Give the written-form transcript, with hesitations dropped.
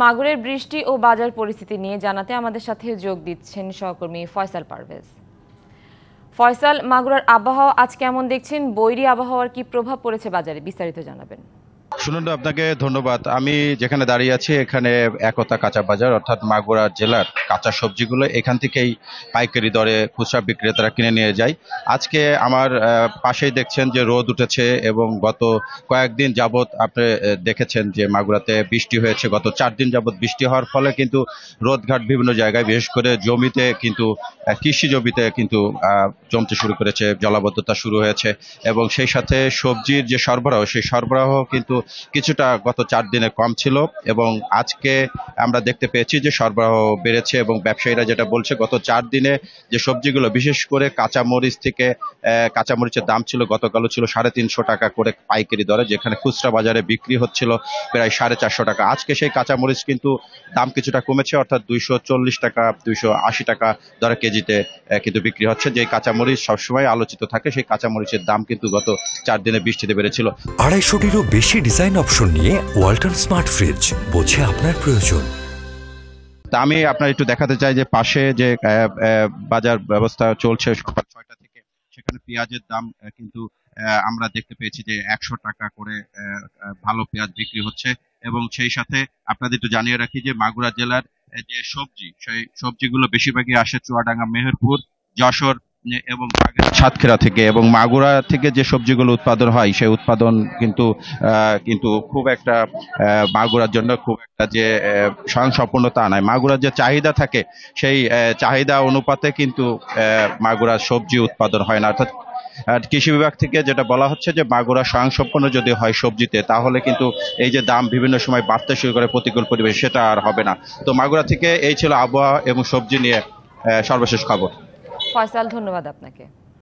মাগুরের বৃষ্টি ও বাজার পরিস্থিতি নিয়ে জানাতে আমাদের সাথে যোগ দিচ্ছেন সহকর্মী ফয়সাল পারভেজ। ফয়সাল, মাগুরার আবহাওয়া আজ কেমন দেখছেন? বৈরী আবহাওয়ার কি প্রভাব পড়েছে বাজারে? বিস্তারিত জানাবেন। সুনন্দা, আপনাকে ধন্যবাদ। আমি যেখানে দাঁড়িয়ে আছি এখানে একতা কাঁচা বাজার, অর্থাৎ মাগুরা জেলার কাঁচা সবজিগুলো এখান থেকেই পাইকারি দরে খুচরা বিক্রেতারা কিনে নিয়ে যায়। আজকে আমার পাশেই দেখছেন যে রোদ উঠেছে এবং গত কয়েকদিন যাবৎ আপনি দেখেছেন যে মাগুরাতে বৃষ্টি হয়েছে। গত 4 দিন যাবৎ বৃষ্টি হওয়ার ফলে কিন্তু রোদঘাট বিভিন্ন জায়গায়, বিশেষ করে জমিতে কিন্তু কৃষি জমিতে কিন্তু জমতে শুরু করেছে, জলাবদ্ধতা শুরু হয়েছে এবং সেই সাথে সবজির যে সরবরাহ, সেই সরবরাহ কিন্তু কিছুটা গত 4 দিনে কম ছিল এবং আজকে আমরা দেখতে পেয়েছি যে সরবরাহ বেড়েছে এবং ব্যবসায়ীরা যেটা বলছে, গত 4 দিনে যে সবজিগুলো, বিশেষ করে কাঁচামরিচ থেকে কাঁচামরিচের দাম ছিল গতকালও ছিল 350 টাকা করে পাইকারি দরে, যেখানে খুচরা বাজারে বিক্রি হচ্ছিল প্রায় 450 টাকা। আজকে সেই কাঁচামরিচ কিন্তু দাম কিছুটা কমেছে, অর্থাৎ 240 টাকা 280 টাকা দরে কেজিতে কিন্তু বিক্রি হচ্ছে। যে কাঁচামরিচ সবসময় আলোচিত থাকে, সেই কাঁচামরিচের দাম কিন্তু গত 4 দিনে বৃষ্টিতে বেড়েছিল। 250-টিরও বেশি ডিজাইন অপশন নিয়ে ওয়ালটন স্মার্ট ফ্রিজ, বোঝে আপনার প্রয়োজন। তা আমি আপনার একটু দেখাতে চাই যে পাশে যে বাজার ব্যবস্থা চলছে সকাল 6টা থেকে, সেখানে পেঁয়াজের দাম কিন্তু আমরা দেখতে পেয়েছি যে 100 টাকা করে ভালো পেঁয়াজ বিক্রি হচ্ছে। এবং সেই সাথে আপনাদের একটু জানিয়ে রাখি যে মাগুরা জেলার যে সবজি, সেই সবজিগুলো বেশিরভাগই আসে চুয়াডাঙ্গা, মেহেরপুর, যশোর এবং সাতক্ষীরা থেকে। এবং মাগুরা থেকে যে সবজিগুলো উৎপাদন হয় সেই উৎপাদন কিন্তু কিন্তু খুব একটা মাগুরার জন্য খুব একটা যে স্বয়ংসম্পূর্ণ তা নয়। মাগুরার যে চাহিদা থাকে সেই চাহিদা অনুপাতে কিন্তু মাগুরার সবজি উৎপাদন হয় না। অর্থাৎ কৃষি বিভাগ থেকে যেটা বলা হচ্ছে যে মাগুরা স্বয়ংসম্পূর্ণ যদি হয় সবজিতে, তাহলে কিন্তু এই যে দাম বিভিন্ন সময় বাড়তে শুরু করে প্রতিকূল পরিবেশ, সেটা আর হবে না। তো মাগুরা থেকে এই ছিল আবহাওয়া এবং সবজি নিয়ে সর্বশেষ খবর। ফয়সাল, ধন্যবাদ আপনাকে।